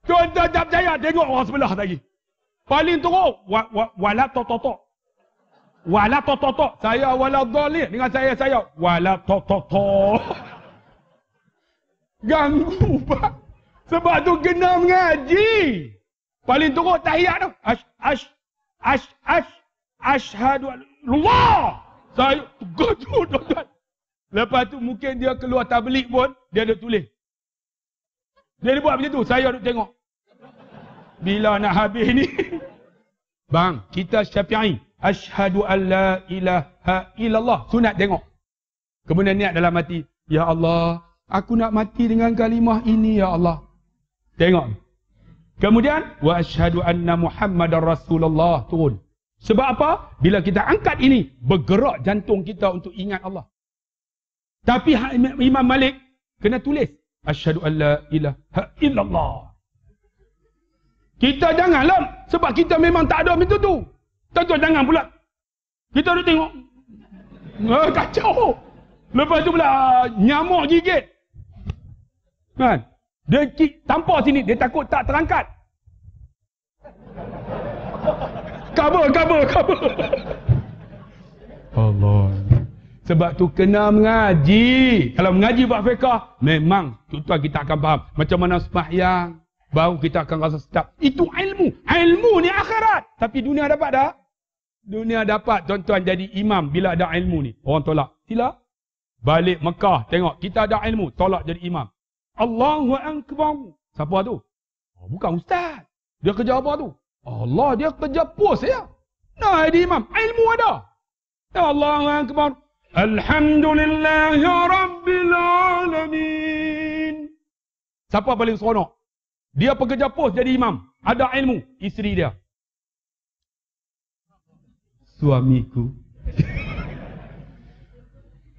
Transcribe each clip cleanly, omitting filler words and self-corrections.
Tuan-tuan tak percaya, tengok orang sebelah lagi. Paling teruk, wala tok. Wala tok. Saya wala dhalir. Dengan saya wala tok. Ganggu, Pak. Sebab tu kena mengaji. Paling teruk tahiyat tu. Asyhadu Allah. Saya terkejut, tuan-tuan. Lepas tu mungkin dia keluar tabligh pun, dia ada tulis. Dia buat macam tu, saya duduk tengok. Bila nak habis ni? Bang, kita Syafi'i. Asyhadu an la ilaha illallah. Sunat tengok. Kemudian niat dalam hati. Ya Allah, aku nak mati dengan kalimah ini, ya Allah. Tengok. Kemudian, wa asyhadu anna Muhammadar Rasulullah. Turun. Sebab apa? Bila kita angkat ini, bergerak jantung kita untuk ingat Allah. Tapi Imam Malik kena tulis. Asyhadu an la ilaha illallah. Kita janganlah. Sebab kita memang tak ada macam tu. Tuan-tuan jangan pula. Kita duduk tengok. Kacau. Lepas tu pula nyamuk gigit. Kan? Dia tampar sini. Dia takut tak terangkat. Kabur. Allah. Sebab tu kena mengaji. Kalau mengaji buat fiqah, memang tuan-tuan kita akan faham. Macam mana sembahyang. Baru kita akan rasa sedap. Itu ilmu. Ilmu ni akhirat. Tapi dunia dapat tak? Dunia dapat tuan-tuan jadi imam bila ada ilmu ni. Orang tolak. Sila. Balik Mekah. Tengok. Kita ada ilmu. Tolak jadi imam. Allahu Akbar. Siapa tu? Oh, bukan ustaz. Dia kerja apa tu? Allah, dia kerja pos ya. Nah, jadi imam. Ilmu ada. Allahu Akbar. Alhamdulillahi Rabbil Alamin. Siapa paling seronok? Dia pekerja pos jadi imam. Ada ilmu. Isteri dia. Suamiku.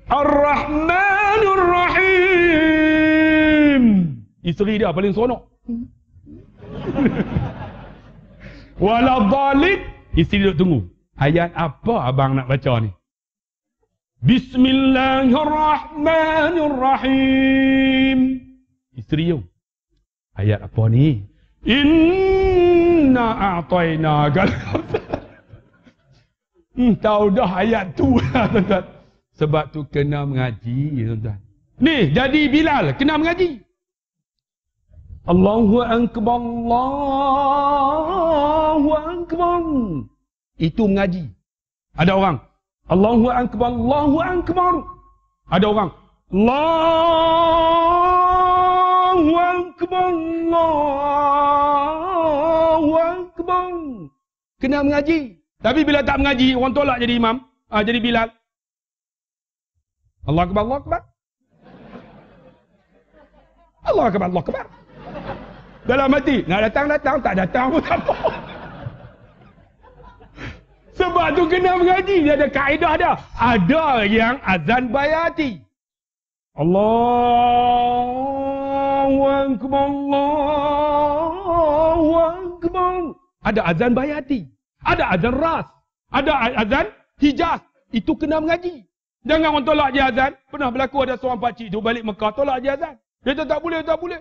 Ar-Rahmanur Rahim. Isteri dia paling seronok. Waladhalid. Isteri dia tunggu. Ayat apa abang nak baca ni? Bismillahirrahmanirrahim. Isteri dia. Ayat apa ni? Inna a'tainakal kautsar. Tahu dah ayat tu lah, tuan-tuan. Sebab tu kena mengaji, tuan-tuan. Ni, jadi Bilal, kena mengaji. Allahu Akbar, Allahu Akbar. Itu mengaji. Ada orang, Allahu Akbar, Allahu Akbar. Ada orang, Allahu Akbar, Allahu Akbar. Kena mengaji. Tapi bila tak mengaji, orang tolak jadi imam. Jadi Bilal. Allah Akbar, Allah Akbar. Allah Akbar, Allah Akbar. Dalam hati, nak datang, tak datang pun tak apa. Sebab tu kena mengaji. Dia ada kaedah dia. Ada yang azan bayati. Allahu Akbar, Allahu Akbar. Ada azan bayati. Ada azan ras. Ada azan hijaz. Itu kena mengaji. Jangan orang tolak je azan. Pernah berlaku ada seorang pakcik tu balik Mekah tolak je azan. Dia kata tak boleh, tak boleh.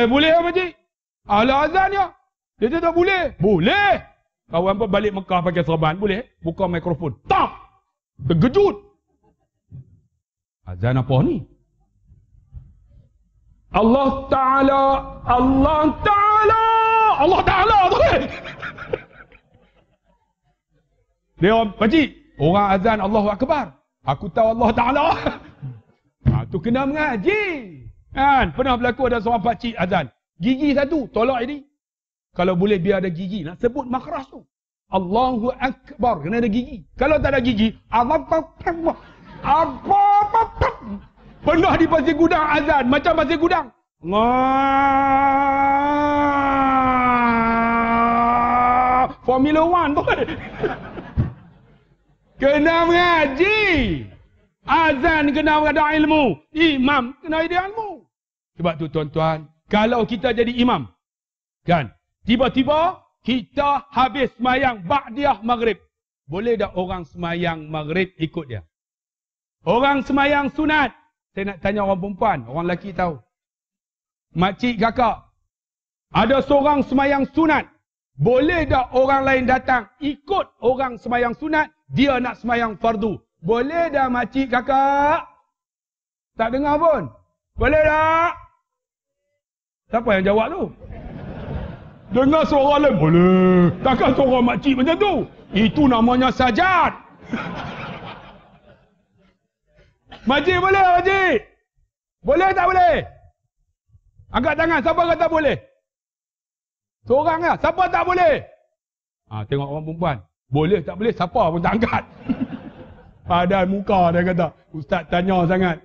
Boleh lah pakcik. Ala azan ya. Dia kata tak boleh. Boleh. Kawan pun balik Mekah pakai serban. Boleh. Buka mikrofon. Tak. Terkejut. Azan apa ni? Allah Ta'ala. Allah Ta'ala. Allah Ta'ala tu. Dia orang, pakcik, orang azan Allahu Akbar. Aku tahu Allah Ta'ala. Tu kena mengaji. Kan? Pernah berlaku ada seorang pakcik azan. Gigi satu, tolak ini. Kalau boleh biar ada gigi. Nak sebut makhraj tu. Allahu Akbar. Kena ada gigi. Kalau tak ada gigi, apa. Pernah di Pasir Gudang azan. Macam Pasir Gudang. Formula 1 tu. Kena mengaji. Azan kena ada ilmu. Imam kena ada ilmu. Sebab tu tuan-tuan, kalau kita jadi imam, kan, tiba-tiba kita habis semayang ba'diyah maghrib. Boleh tak orang semayang maghrib ikut dia? Orang semayang sunat. Saya nak tanya orang perempuan, orang lelaki tahu. Makcik kakak, Ada seorang semayang sunat. Boleh tak orang lain datang ikut orang semayang sunat, dia nak semayang fardu? Boleh dah makcik kakak? Tak dengar pun. Boleh tak? Siapa yang jawab tu? Dengar suara lain. Boleh. Takkan suara makcik macam tu. Itu namanya sajad. Makcik boleh, makcik? Boleh tak boleh? Angkat tangan. Siapa kata boleh? Seorang lah. Siapa tak boleh? Tengok orang perempuan. Boleh tak boleh? Siapa pun tak angkat. Padan muka dia kata. Ustaz tanya sangat.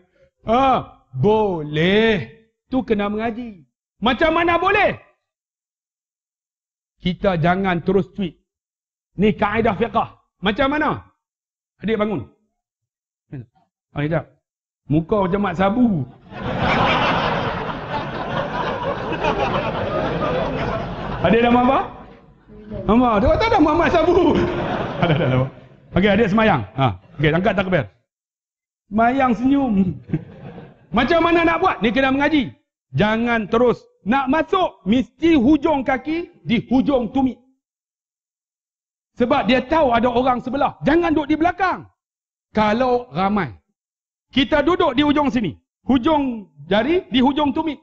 Boleh. Tu kena mengaji. Macam mana boleh? Kita jangan terus tweet. Ni kaedah fiqah. Macam mana? Adik bangun. Sekejap. Muka macam mak sabu. Adik nama apa? Nama. Dia kata ada Muhammad Sabu. Ada. Okey, adik semayang. Okey, angkat takbir. Semayang senyum. Macam mana nak buat? Ni kena mengaji. Jangan terus. Nak masuk, mesti hujung kaki di hujung tumit. Sebab dia tahu ada orang sebelah. Jangan duduk di belakang. Kalau ramai. Kita duduk di hujung sini. Hujung jari di hujung tumit.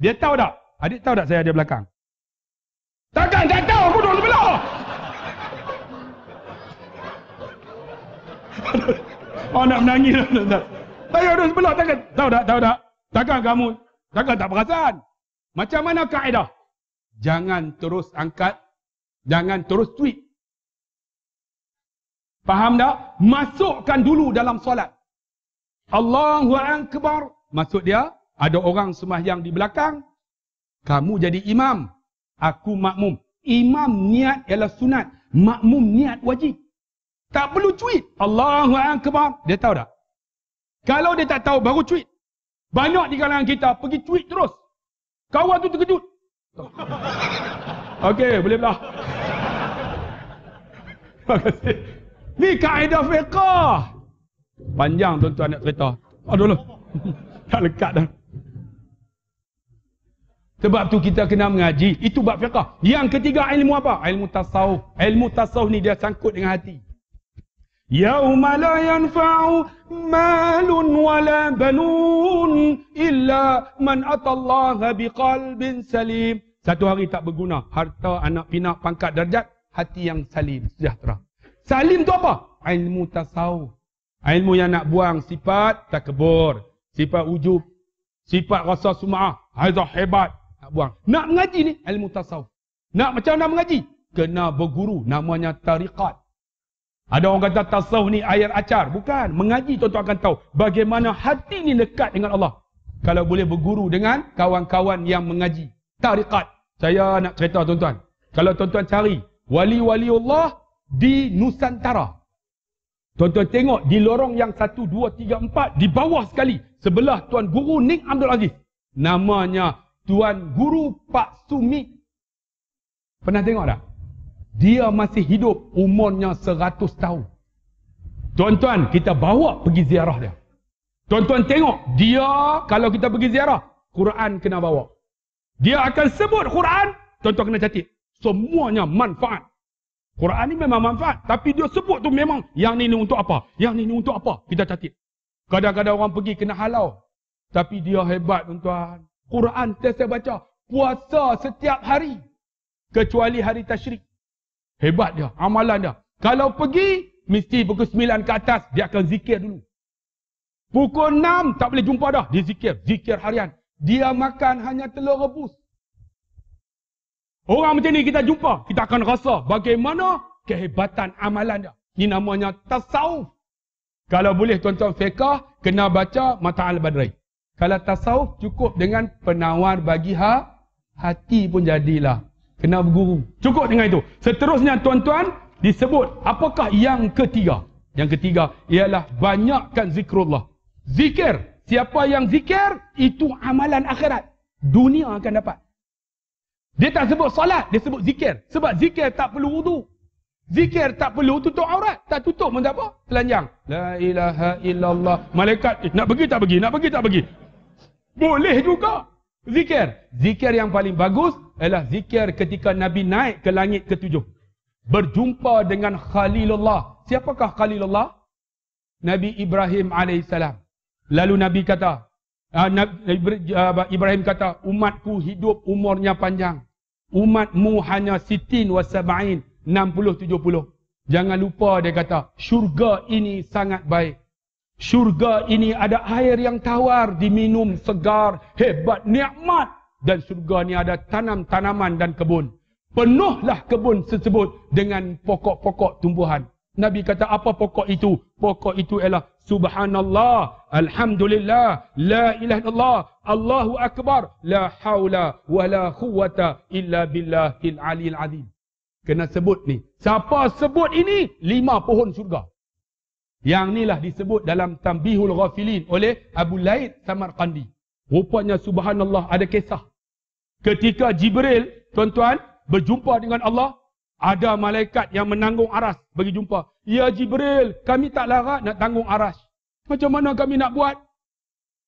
Dia tahu tak? Adik tahu tak saya ada belakang? Takkan tak tahu aku duduk sebelah. Nak menangis. Saya duduk sebelah. Takkan tahu tak? Takkan kamu tak perasan? Macam mana kaedah? Jangan terus angkat. Jangan terus tweet. Faham tak? Masukkan dulu dalam solat. Allahu Akbar. Maksud dia, ada orang sembahyang di belakang. Kamu jadi imam. Aku makmum. Imam niat ialah sunat. Makmum niat wajib. Tak perlu tweet. Allahu Akbar. Dia tahu tak? Kalau dia tak tahu, baru tweet. Banyak di kalangan kita pergi tweet terus. Kawan tu terkejut. Okey, boleh belah. Terima kasih. Ni kaedah fiqah. Panjang tuan-tuan nak cerita. Aduh. Tak lekat dah. Sebab tu kita kena mengaji. Itu bab fiqah. Yang ketiga ilmu apa? Ilmu tasawuf. Ilmu tasawuf ni dia sangkut dengan hati. Yauma la yanfa'u malun wala banun illa man atallaha biqalbin salim. Satu hari tak berguna. Harta, anak pinak, pangkat, darjat. Hati yang salim, sejahtera. Salim tu apa? Ilmu tasawuf. Ilmu yang nak buang sifat takabur, sifat ujub, sifat rasa sum'ah, haizah hebat. Nak buang. Nak mengaji ni ilmu tasawuf. Nak macam mana mengaji? Kena berguru. Namanya tariqat. Ada orang kata tasawuf ni air acar. Bukan. Mengaji tuan-tuan akan tahu bagaimana hati ni dekat dengan Allah. Kalau boleh berguru dengan kawan-kawan yang mengaji. Tariqat. Saya nak cerita tuan-tuan. Kalau tuan-tuan cari wali-wali Allah di Nusantara. Tuan-tuan tengok di lorong yang 1, 2, 3, 4 di bawah sekali. Sebelah Tuan Guru Ning Abdul Aziz. Namanya Tuan Guru Pak Sumi. Pernah tengok tak? Dia masih hidup, umurnya 100 tahun. Tuan-tuan, kita bawa pergi ziarah dia. Tuan-tuan tengok, dia kalau kita pergi ziarah, Quran kena bawa. Dia akan sebut Quran, tuan-tuan kena catat. Semuanya manfaat. Quran ni memang manfaat, tapi dia sebut tu memang yang ni untuk apa? Yang ni untuk apa? Kita catat. Kadang-kadang orang pergi kena halau. Tapi dia hebat tuan-tuan. Quran saya baca, puasa setiap hari. Kecuali hari tasyrik. Hebat dia, amalan dia. Kalau pergi, mesti pukul 9 ke atas, dia akan zikir dulu. Pukul 6, tak boleh jumpa dah. Dia zikir, zikir harian. Dia makan hanya telur rebus. Orang macam ni kita jumpa, kita akan rasa bagaimana kehebatan amalan dia. Ini namanya tasawuf. Kalau boleh tuan-tuan fiqah, kena baca Mata' al-Badri. Kalau tasawuf, cukup dengan penawar bagi hati pun jadilah. Kena berguru. Cukup dengan itu. Seterusnya tuan-tuan disebut apakah yang ketiga? Yang ketiga ialah banyakkan zikrullah. Zikir. Siapa yang zikir, itu amalan akhirat. Dunia akan dapat. Dia tak sebut salat, dia sebut zikir. Sebab zikir tak perlu wudu. Zikir tak perlu tutup aurat. Tak tutup pun tak apa. Telanjang. La ilaha illallah. Malaikat, nak pergi tak pergi? Nak pergi tak pergi? Boleh juga. Zikir yang paling bagus adalah zikir ketika Nabi naik ke langit ke-7. Berjumpa dengan Khalilullah. Siapakah Khalilullah? Nabi Ibrahim alaihissalam. Lalu Nabi kata, Ibrahim kata, umatku hidup umurnya panjang. Umatmu hanya sitin wa sab'in, 60-70. Jangan lupa dia kata, syurga ini sangat baik. Syurga ini ada air yang tawar, diminum segar, hebat, nikmat. Dan syurga ni ada tanam-tanaman dan kebun. Penuhlah kebun tersebut dengan pokok-pokok tumbuhan. Nabi kata, apa pokok itu? Pokok itu ialah Subhanallah, Alhamdulillah, La ilaha illallah, Allahu Akbar, La hawla wa la quwwata illa billahil aliyil azim. Kena sebut ni. Siapa sebut ini? 5 pohon syurga. Yang inilah disebut dalam Tanbihul Ghafilin oleh Abu Laid Samarqandi. Rupanya subhanallah ada kisah. Ketika Jibril, tuan-tuan, berjumpa dengan Allah, ada malaikat yang menanggung aras bagi jumpa. Ya Jibril, kami tak larat nak tanggung aras. Macam mana kami nak buat?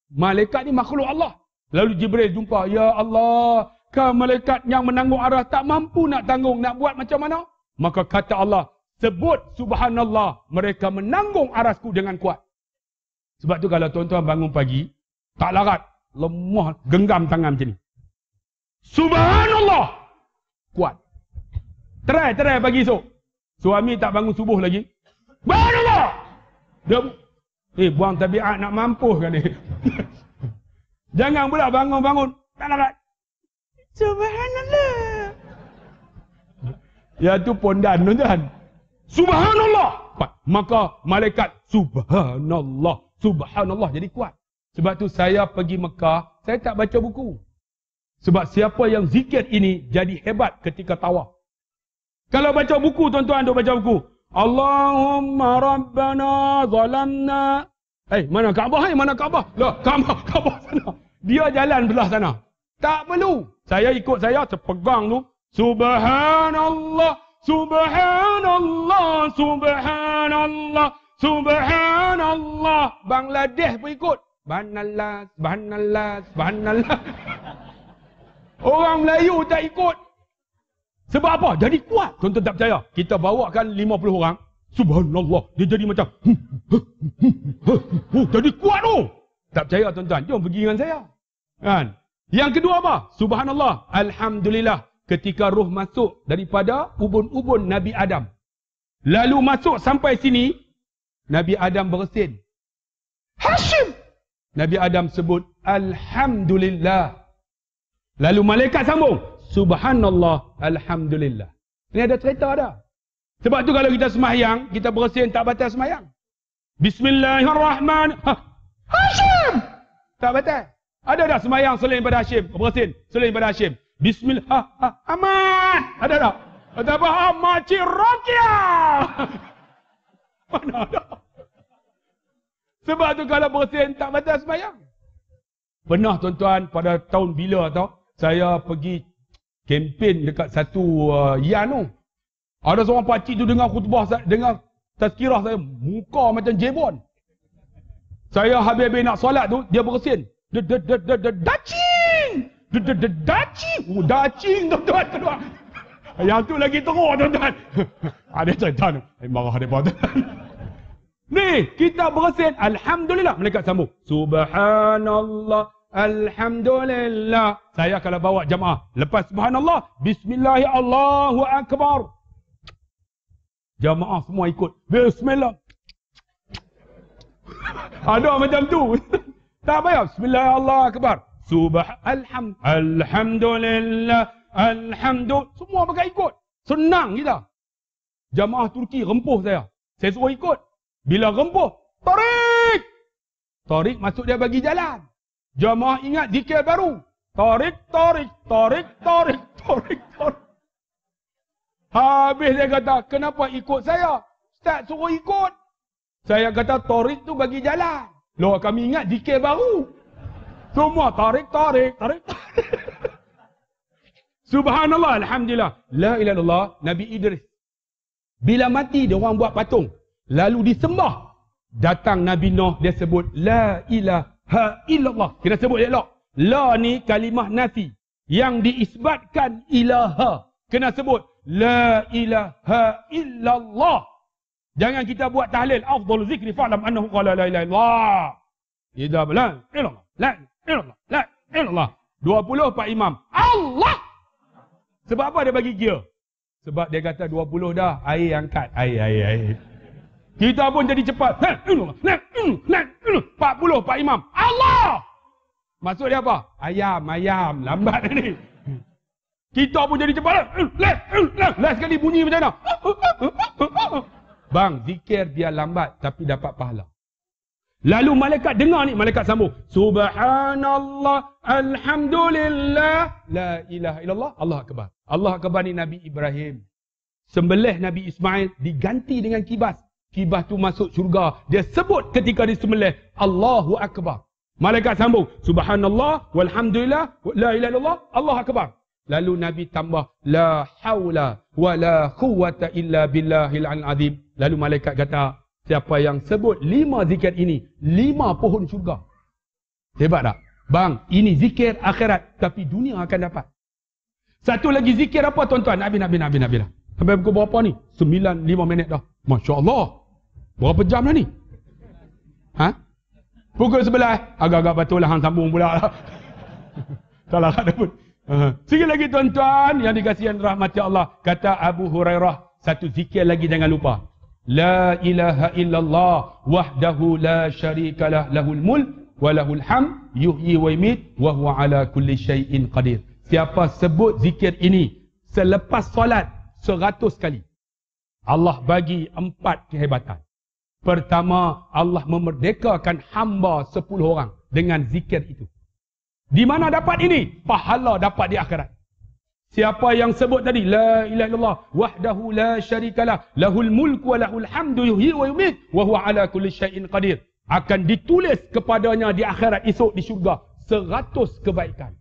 Malaikat ni makhluk Allah. Lalu Jibril jumpa, ya Allah, malaikat yang menanggung aras tak mampu nak tanggung, nak buat macam mana? Maka kata Allah, sebut subhanallah, mereka menanggung arasku dengan kuat. Sebab tu kalau tuan-tuan bangun pagi, tak larat, lemah, genggam tangan macam ni. Subhanallah, kuat. Try pagi esok. Suami tak bangun subuh lagi. Subhanallah. Dia buang tabiat nak mampus kan ni. Jangan pula bangun-bangun, tak larat. Subhanallah. Ya tu pondan tuan-tuan. Subhanallah. Maka malaikat subhanallah, subhanallah jadi kuat. Sebab tu saya pergi Mekah, saya tak baca buku. Sebab siapa yang zikir ini jadi hebat ketika tawaf. Kalau baca buku, tuan-tuan duk baca buku. Allahumma rabbana zalamna. Mana Kaabah? Mana Kaabah? Lah, Kaabah sana. Dia jalan belah sana. Tak perlu. Saya ikut saya, terpegang tu. Subhanallah. Subhanallah, Subhanallah, Subhanallah. Bangladesh pun ikut. Subhanallah, Subhanallah, Subhanallah. Orang Melayu tak ikut. Sebab apa? Jadi kuat. Tuan-tuan tak percaya. Kita bawakan 50 orang. Subhanallah. Dia jadi macam. Jadi kuat tu. Tak percaya tuan-tuan. Jom pergi dengan saya. Kan? Yang kedua apa? Subhanallah. Alhamdulillah. Ketika roh masuk daripada ubun-ubun Nabi Adam. Lalu masuk sampai sini, Nabi Adam bersin. Hashim! Nabi Adam sebut, Alhamdulillah. Lalu malaikat sambung, Subhanallah, Alhamdulillah. Ini ada cerita ada. Sebab tu kalau kita sembahyang, kita bersin tak batal sembahyang. Bismillahirrahmanirrahim. Hashim! Tak batal. Ada tak sembahyang selain daripada Hashim? Bersin selain daripada Hashim. Bismillah, aman. Ada tak? Ada apa? Makcik Rokia. Mana ada? Sebab tu kalau bersin tak batal sembahyang. Pernah tuan-tuan pada tahun bila tau, saya pergi kempen dekat satu Yan tu. Ada seorang pakcik tu dengar khutbah, dengar tazkirah saya, muka macam jebon. Saya habis-habis nak solat tu, dia bersin. Dacing! Dacing tuan-tuan. Yang tu lagi teruk tuan-tuan. Ada cerita tu. Marah dia tuan-tuan. Ni, kita bersin. Alhamdulillah. Malaikat sambung. Subhanallah. Alhamdulillah. Saya kalau bawa jamaah. Lepas subhanallah. Bismillahirrahmanirrahim. Allahu Akbar. Jamaah semua ikut. Bismillah. Ada macam tu. Tak payah. Bismillahirrahmanirrahim. Allahu Akbar. Alhamdulillah, Alhamdulillah. Semua pakai ikut. Senang kita. Jamaah Turki rempuh saya. Saya suruh ikut. Bila rempuh, tarik. Tarik maksud dia bagi jalan. Jamaah ingat zikir baru. Tarik, tarik, tarik, tarik, tarik, tarik. Habis dia kata, kenapa ikut saya? Ustaz suruh ikut. Saya kata, tarik tu bagi jalan. Loh, kami ingat zikir baru. Semua tarik, tarik, tarik, tarik. Subhanallah, Alhamdulillah. La ilaha illallah, Nabi Idris. Bila mati, dia orang buat patung. Lalu disembah. Datang Nabi Nuh, dia sebut, La ilaha illallah. Kita sebut elok. La ni kalimah nafi. Yang diisbatkan ilaha. Kena sebut. La ilaha illallah. Jangan kita buat tahlil. Afdal zikri fa'lam annahu qala la ilaha illallah. Idza la ilallah. La ilallah. La ilallah. 20 Pak Imam. Allah. Sebab apa dia bagi gear? Sebab dia kata 20 dah. Air angkat. Air. Kita pun jadi cepat. 40 Pak Imam. Allah. Maksud dia apa? Ayam. Lambat ni. Kita pun jadi cepat. Last sekali bunyi macam mana? Bang, zikir dia lambat tapi dapat pahala. Lalu malaikat dengar ni, malaikat sambung. Subhanallah, alhamdulillah, la ilaha illallah, Allah akbar. Allah akbar ni Nabi Ibrahim. Sembelih Nabi Ismail diganti dengan kibas. Kibas tu masuk syurga. Dia sebut ketika disembelih, Allahu akbar. Malaikat sambung. Subhanallah, walhamdulillah, la ilaha illallah, Allah akbar. Lalu Nabi tambah, la hawla wa la quwwata illa billahil azim. Lalu malaikat kata, siapa yang sebut 5 zikir ini, 5 pohon syurga. Hebat tak? Bang, ini zikir akhirat, tapi dunia akan dapat. Satu lagi zikir apa tuan-tuan? Nabi. Sampai pukul berapa ni? 9:05 minit dah. Masya Allah. Berapa jam dah ni? Pukul 11. Agak-agak betul lah, hang sambung pula lah. Salah ada pun. Sikit lagi tuan-tuan yang dikasihan rahmati Allah. Kata Abu Hurairah, satu zikir lagi jangan lupa. La ilaha illallah wahdahu la syarikalah lahul mulk wa lahul hamd yuhyi wa yumiit wa huwa ala kulli syai'in qadir. Siapa sebut zikir ini selepas solat 100 kali, Allah bagi 4 kehebatan. Pertama, Allah memerdekakan hamba 10 orang dengan zikir itu. Di mana dapat ini? Pahala dapat di akhirat. Siapa yang sebut tadi la ilaha illallah wahdahu la syarikalah lahul mulku wa lahul hamdu yuhyi wa yumiit wa huwa ala kulli syai'in qadir, akan ditulis kepadanya di akhirat esok di syurga 100 kebaikan.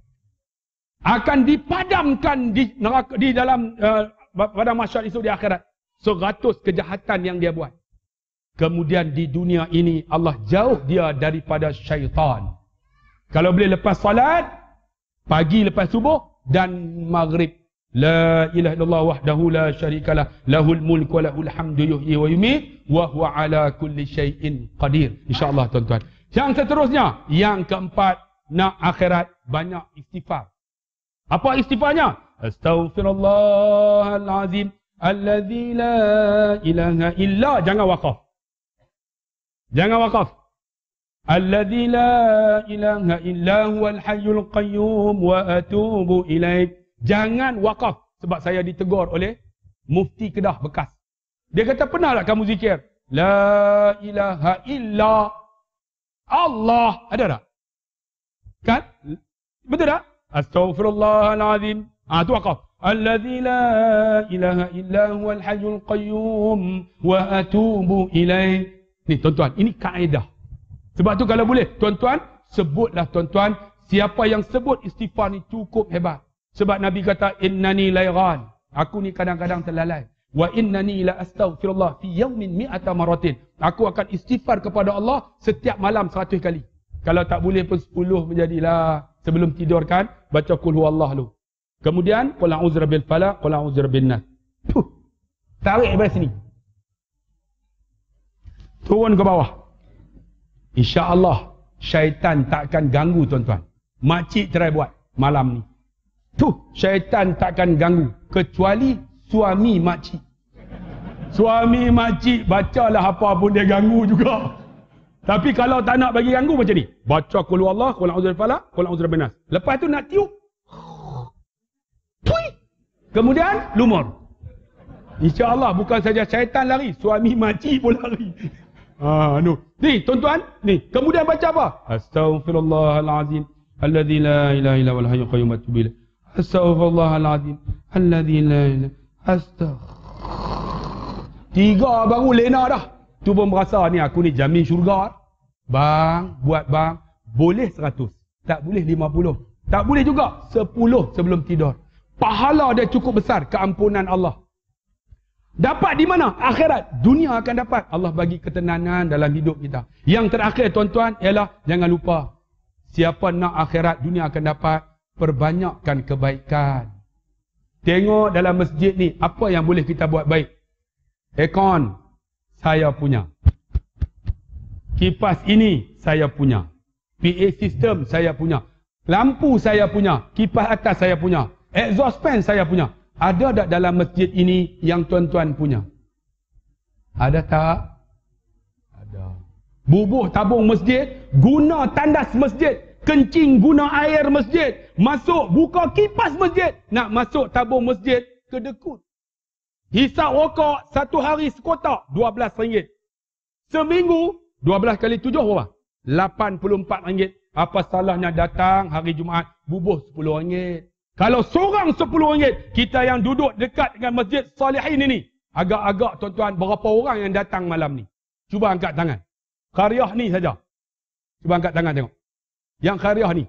Akan dipadamkan di neraka, di dalam pada mahsyar esok di akhirat 100 kejahatan yang dia buat. Kemudian di dunia ini Allah jauh dia daripada syaitan. Kalau boleh lepas salat, pagi lepas subuh dan maghrib. La ilaha illallah wahdahu la syarikalah lahul mulku wa lahul hamdu yuhyi wa yumiit wa huwa ala kulli syai'in qadir. InsyaAllah tuan-tuan. Yang seterusnya, yang keempat, nak akhirat, banyak istighfar. Apa istighfarnya? Astaghfirullahalazim alladzi la ilaha illa. Jangan wakaf. Alladzi la ilaha illa huwal hayyul qayyum wa atubu ilaih. Jangan wakaf. Sebab saya ditegur oleh Mufti Kedah bekas. Dia kata, pernah tak kamu zikir la ilaha illa Allah? Ada tak? Kan? Betul tak? Astaghfirullahalazim. Tu wakaf. Alladzi la ilaha illa huwal hayyul qayyum wa atubu ilaih. Ni tuan-tuan, ini kaedah. Sebab tu kalau boleh, tuan-tuan, sebutlah tuan-tuan, siapa yang sebut istighfar ni cukup hebat. Sebab Nabi kata, innani layran. Aku ni kadang-kadang terlalai. Wa innani la astaghfirullah fi yawmin mi'ata maratin. Aku akan istighfar kepada Allah setiap malam 100 kali. Kalau tak boleh pun 10 menjadilah. Sebelum tidur kan, baca qul huwallah dulu. Kemudian, qul a'udzu birabbil falaq, qul a'udzu birabbin nas. Tarik dari sini. Turun ke bawah. InsyaAllah syaitan takkan ganggu tuan-tuan. Makcik try buat malam ni. Syaitan takkan ganggu. Kecuali suami makcik. Suami makcik bacalah apa pun dia ganggu juga. Tapi kalau tak nak bagi ganggu macam ni. Baca qul huwallah, qul a'udzu birabbil falaq, qul a'udzu birabbin nas. Lepas tu nak tiup. Kemudian lumur. InsyaAllah bukan saja syaitan lari, suami makcik pun lari. Ni tuan-tuan, ni kemudian baca apa? Astaghfirullahalazim alladzi la ilaha illa huwal hayyul qayyum wa atubu ilaih. Astaghfirullahalazim alladzi la ilaha. 3 baru lena dah. Tu pun merasa ni aku ni jamin syurga. Bang, buat bang, boleh 100, tak boleh 50, tak boleh juga 10 sebelum tidur. Pahala dia cukup besar, keampunan Allah. Dapat di mana? Akhirat. Dunia akan dapat. Allah bagi ketenangan dalam hidup kita. Yang terakhir tuan-tuan ialah jangan lupa Siapa nak akhirat dunia akan dapat, perbanyakkan kebaikan. Tengok dalam masjid ni, apa yang boleh kita buat baik? Aircon, saya punya. Kipas ini, saya punya. PA system, saya punya. Lampu, saya punya. Kipas atas, saya punya. Exhaust fan, saya punya. Ada tak dalam masjid ini yang tuan-tuan punya? Ada tak? Ada. Bubuh tabung masjid, guna tandas masjid. Kencing guna air masjid. Masuk buka kipas masjid. Nak masuk tabung masjid, kedekut. Hisap rokok 1 hari sekotak, RM12. Seminggu, 12 kali 7 berapa? RM84. Apa salahnya datang hari Jumaat, bubuh RM10. Kalau seorang RM10, kita yang duduk dekat dengan masjid Salihin ini, agak-agak tuan-tuan, berapa orang yang datang malam ni? Cuba angkat tangan. Qaryah ni saja. Cuba angkat tangan tengok. Yang Qaryah ni.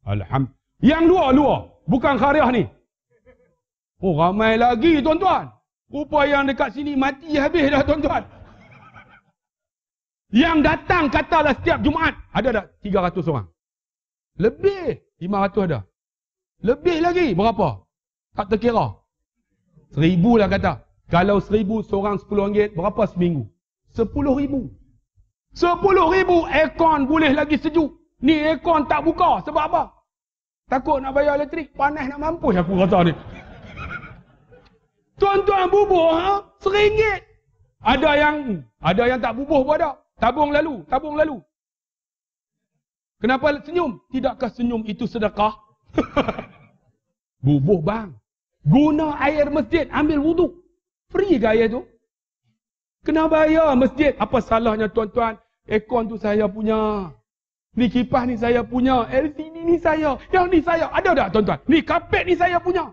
Alhamdulillah. Yang luar. Bukan Qaryah ni. Oh, ramai lagi tuan-tuan. Rupa yang dekat sini mati habis dah tuan-tuan. Yang datang katalah setiap Jumaat. Ada tak 300 orang? Lebih. 500 ada. Lebih lagi. Berapa? Tak terkira. 1000 lah kata. Kalau 1000 seorang RM10, berapa seminggu? 10,000. 10,000 aircon boleh lagi sejuk. Ni aircon tak buka. Sebab apa? Takut nak bayar elektrik. Panas nak mampus aku rasa ni. Tuan-tuan bubuh, RM1. Ada yang tak bubuh pun ada. Tabung lalu. Kenapa senyum? Tidakkah senyum itu sedekah? Bubuh bang. Guna air masjid, ambil wudu. Free ke air tu? Kena bayar masjid. Apa salahnya tuan-tuan? Aircon tu saya punya. Ni kipas ni saya punya. LCD ni saya. Yang ni saya. Ada tak tuan-tuan? Ni kapet ni saya punya.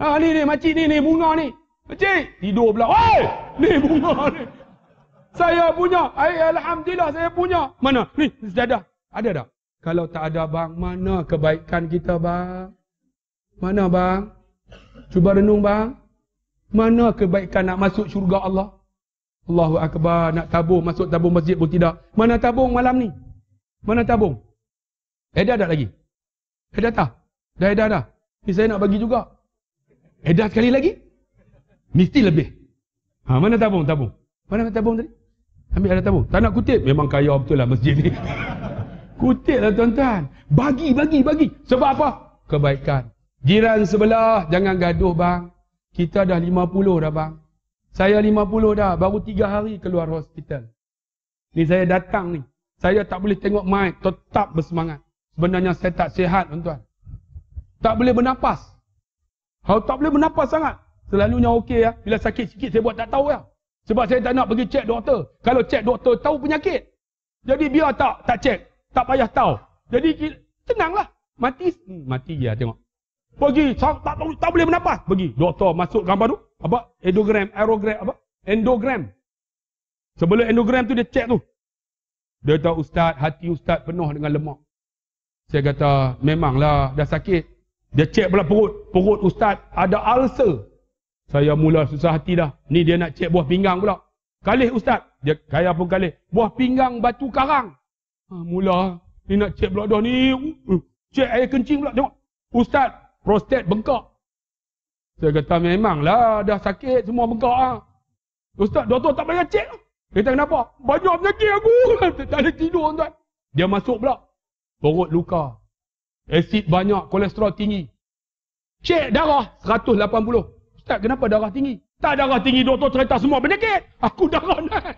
Ni makcik ni bunga ni. Makcik, tidur pula. Oi! Ni bunga ni. Saya punya. Alhamdulillah saya punya. Mana? Ni sejadah. Ada tak? Kalau tak ada bang, mana kebaikan kita bang? Mana bang? Cuba renung bang. Mana kebaikan nak masuk syurga Allah? Allahu Akbar, nak tabung, masuk tabung masjid pun tidak. Mana tabung malam ni? Mana tabung? Edar tak lagi? Edar tak? Dah edar dah. Ni saya nak bagi juga. Edar sekali lagi? Mesti lebih. Mana tabung? Mana tabung tadi? Ambil ada tabung. Tak nak kutip? Memang kaya betul lah masjid ni. Kutip lah tuan-tuan. Bagi. Sebab apa? Kebaikan. Jiran sebelah, jangan gaduh bang. Kita dah 50 dah bang. Saya 50 dah, baru 3 hari keluar hospital. Ni saya datang ni. Saya tak boleh tengok mic, tetap bersemangat. Sebenarnya saya tak sihat tuan-tuan. Tak boleh bernapas. Kalau tak boleh bernapas sangat. Selalunya okey ya. Bila sakit sikit saya buat tak tahu ya. Sebab saya tak nak pergi cek doktor. Kalau cek doktor tahu penyakit. Jadi biar tak cek. Tak payah tahu. Jadi tenanglah. Mati dia tengok. Pergi, tak boleh bernapas. Pergi, doktor masuk gambar tu. Apa? Endogram. Sebelum endogram tu dia cek tu. Dia tahu ustaz, hati ustaz penuh dengan lemak. Saya kata, memanglah dah sakit. Dia cek pula perut ustaz ada ulcer. Saya mula susah hati dah. Ni dia nak cek buah pinggang pula. Kalih ustaz. Dia kaya pun kalih. Buah pinggang batu karang. Mula. Ni nak cek pula dah ni. Cek air kencing pula. Tengok. Ustaz, prostat bengkak. Saya kata memanglah dah sakit semua bengkak. Ustaz, doktor tak payah cek. Dia kata kenapa? Banyak penyakit aku. Tak ada tidur tuan. Dia masuk pula. Perut luka. Asid banyak, kolesterol tinggi. Cek darah 180. Ustaz, kenapa darah tinggi? Tak darah tinggi, doktor cerita semua penyakit. Aku darah naik.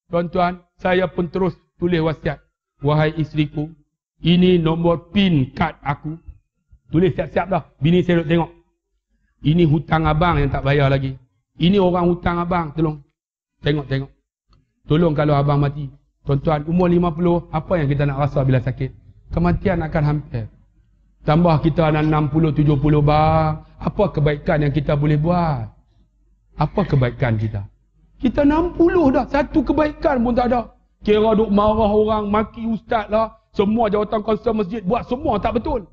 Tuan-tuan, saya pun terus tulis wasiat. Wahai isteriku, ini nombor PIN kad aku. Tulis siap-siap dah. Bini saya duk tengok. Ini hutang abang yang tak bayar lagi. Ini orang hutang abang, tolong. Tengok. Tolong kalau abang mati. Tuan-tuan, umur 50, apa yang kita nak rasa bila sakit? Kematian akan hampir. Tambah kita nak 60, 70 bang. Apa kebaikan yang kita boleh buat? Apa kebaikan kita? Kita 60 dah. Satu kebaikan pun tak ada. Kira duk marah orang, maki ustaz lah. Semua jawatan kansel masjid buat semua tak betul.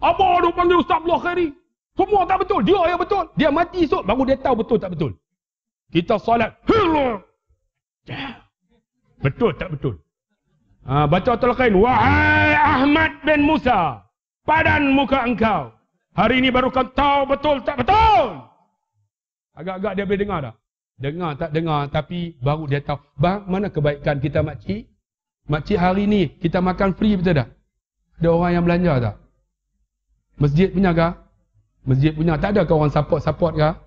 Abang duk panggil Ustaz Abdullah Khairi. Semua tak betul. Dia yang betul. Dia mati esok baru dia tahu betul tak betul. Kita solat. Betul tak betul? Baca Al-Qain. Wahai Ahmad bin Musa, padan muka engkau. Hari ini baru kau tahu betul tak betul. Agak-agak dia boleh dengar tak? Dengar tak dengar, tapi baru dia tahu. Bang, mana kebaikan kita makcik? Makcik hari ni kita makan free betul tak? Ada orang yang belanja tak? Masjid punya kah? Masjid punya. Tak ada ke orang support kah?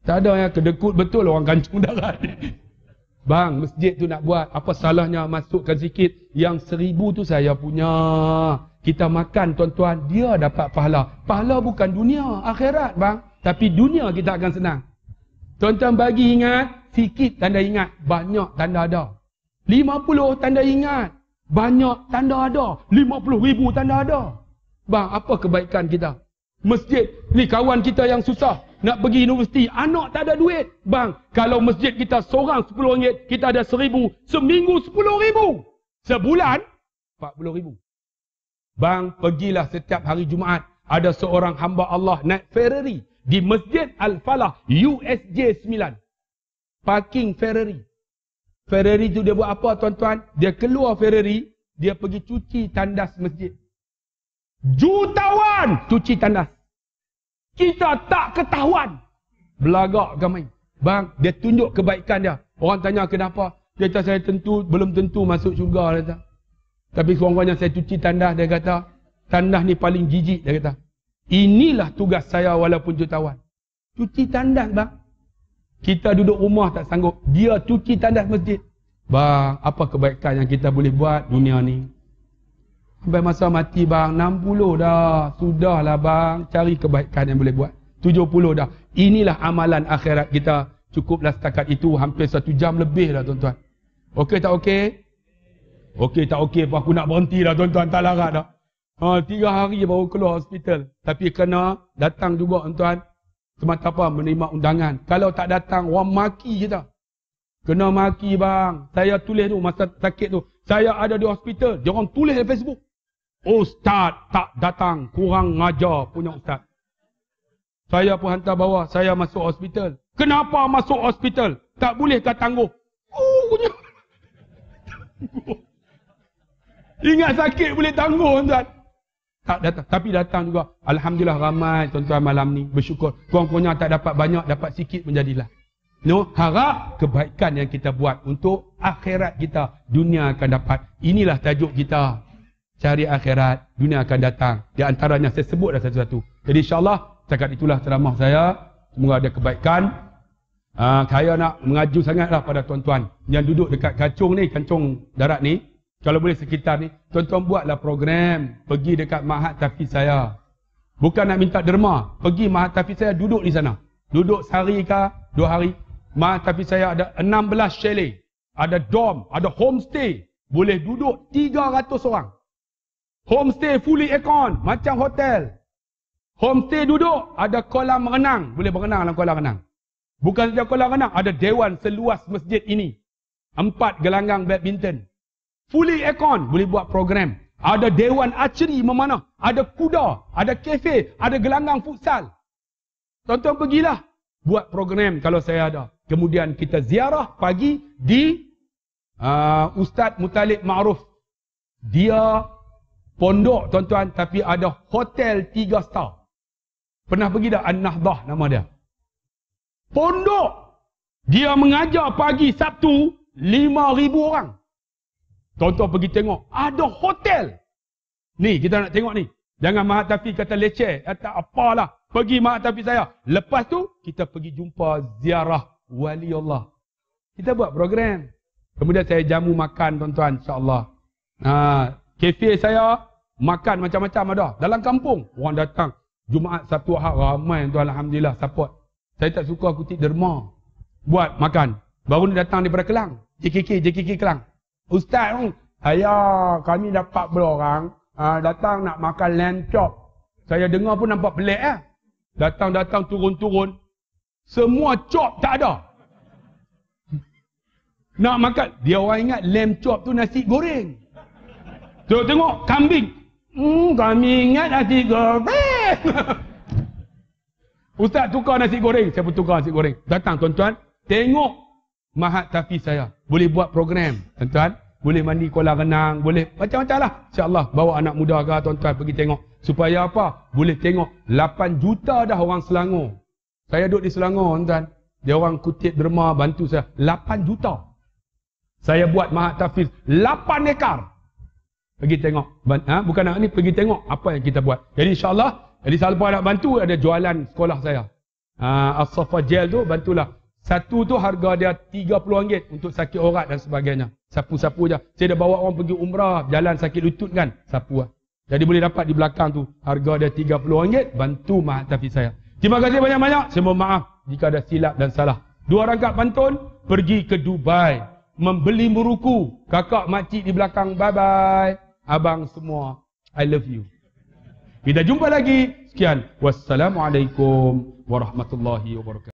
Tak ada yang kedekut betul orang kancung darat. Bang, masjid tu nak buat. Apa salahnya masukkan sikit. Yang 1,000 tu saya punya. Kita makan tuan-tuan. Dia dapat pahala. Pahala bukan dunia. Akhirat bang. Tapi dunia kita akan senang. Tuan-tuan bagi ingat. Sikit tanda ingat. Banyak tanda ada. 50 tanda ingat. Banyak tanda ada. 50,000 tanda ada. Bang, apa kebaikan kita? Masjid. Ni kawan kita yang susah. Nak pergi universiti, anak tak ada duit. Bang, kalau masjid kita seorang RM10, kita ada 1,000. Seminggu 10,000. Sebulan 40,000. Bang, pergilah setiap hari Jumaat. Ada seorang hamba Allah naik Ferrari di Masjid Al-Falah, USJ 9. Parking Ferrari. Ferrari tu dia buat apa tuan-tuan? Dia keluar Ferrari, dia pergi cuci tandas masjid. Jutawan cuci tandas. Kita tak ketahuan. Belagak ke main. Bang, dia tunjuk kebaikan dia. Orang tanya kenapa? Dia kata saya belum tentu masuk syurga. Dia kata. Tapi kurang-kurangnya saya cuci tandas. Dia kata, tandas ni paling jijik. Dia kata, inilah tugas saya walaupun jutawan. Cuci tandas bang. Kita duduk rumah tak sanggup. Dia cuci tandas masjid. Bang, apa kebaikan yang kita boleh buat dunia ni? Sampai masa mati bang, 60 dah. Sudahlah bang, cari kebaikan yang boleh buat. 70 dah. Inilah amalan akhirat kita. Cukuplah setakat itu, hampir 1 jam lebih dah tuan-tuan. Okey tak okey? Okey tak okey, aku nak berhenti dah tuan-tuan, tak larat dah. 3 hari baru keluar hospital. Tapi kena datang juga tuan-tuan. Semata apa? Menerima undangan. Kalau tak datang, orang maki kita. Kena maki bang. Saya tulis tu, masa sakit tu. Saya ada di hospital. Dia orang tulis di Facebook. Ustaz tak datang, kurang ngajar punya ustaz. Saya pun hantar bawah, saya masuk hospital. Kenapa masuk hospital? Tak bolehkah tangguh? Ingat sakit boleh tangguh tuan. Tak datang, tapi datang juga. Alhamdulillah ramai tuan-tuan malam ni bersyukur. Kurang-kurangnya tak dapat banyak, dapat sikit menjadilah. No, harap kebaikan yang kita buat untuk akhirat kita, dunia akan dapat. Inilah tajuk kita. Cari akhirat, dunia akan datang. Di antaranya saya sebut dah satu-satu. Jadi insyaAllah, cakap itulah ceramah saya. Semoga ada kebaikan. Saya nak mengaju sangatlah pada tuan-tuan yang duduk dekat kancung darat ni. Kalau boleh sekitar ni, tuan-tuan buatlah program. Pergi dekat Mahat Tahfiz saya. Bukan nak minta derma. Pergi Mahat Tahfiz saya, duduk di sana. Duduk sehari ke 2 hari. Mahat Tahfiz saya ada 16 chalet. Ada dorm, ada homestay. Boleh duduk 300 orang. Homestay fully aircon, macam hotel. Homestay duduk, ada kolam renang. Boleh berenang dalam kolam renang. Bukan saja kolam renang, ada dewan seluas masjid ini. 4 gelanggang badminton. Fully aircon, boleh buat program. Ada dewan archery memanah. Ada kuda, ada kafe, ada gelanggang futsal. Tuan-tuan pergilah. Buat program kalau saya ada. Kemudian kita ziarah pagi di Ustaz Mutalib Ma'ruf. Dia pondok tuan-tuan, tapi ada hotel 3 star. Pernah pergi dah? An-Nahdah nama dia. Pondok. Dia mengajar pagi Sabtu 5,000 orang. Tuan-tuan pergi tengok. Ada hotel. Ni kita nak tengok ni. Jangan Mahat Tahfiz kata leceh. Kata apalah. Pergi Mahat Tahfiz saya. Lepas tu kita pergi jumpa ziarah wali Allah. Kita buat program. Kemudian saya jamu makan tuan-tuan insya-Allah. Kafe saya makan macam-macam ada. Dalam kampung orang datang. Jumaat, Sabtu, Ahad ramai tuan alhamdulillah support. Saya tak suka kutip derma. Buat makan. Baru ni datang daripada Kelang. JKK Kelang. Ustaz, kami dapat berorang datang nak makan lamb chop. Saya dengar pun nampak pelik Datang turun-turun. Semua chop tak ada. Nak makan. Dia orang ingat lamb chop tu nasi goreng. Tengok kambing. Kami ingat nasi goreng. Ustaz tukar nasi goreng. Saya pun tukar nasi goreng. Datang tuan-tuan. Tengok Mahat Tahfiz saya. Boleh buat program. Tuan-tuan. boleh mandi kolam renang, boleh macam-macam lah. InsyaAllah bawa anak muda ke tuan-tuan pergi tengok. Supaya apa? Boleh tengok 8 juta dah orang Selangor. Saya duduk di Selangor tuan-tuan. Dia orang kutip derma bantu saya. 8 juta. Saya buat mahat tahfiz 8 ekar. Pergi tengok. Bukan nak ni, pergi tengok apa yang kita buat. Jadi insyaAllah, jadi siapa nak bantu, ada jualan sekolah saya. As-Safa Gel tu, bantulah. Satu tu harga dia RM30 untuk sakit orat dan sebagainya. Sapu-sapu je. Saya dah bawa orang pergi umrah, jalan sakit lutut kan, sapu lah. Jadi boleh dapat di belakang tu. Harga dia RM30, bantu mahat tahfiz saya. Terima kasih banyak-banyak. Saya mohon maaf jika ada silap dan salah. 2 rangkap pantun, pergi ke Dubai. Membeli meruku. Kakak makcik di belakang, bye-bye. Abang semua, I love you. Kita jumpa lagi. Sekian. Wassalamualaikum warahmatullahi wabarakatuh.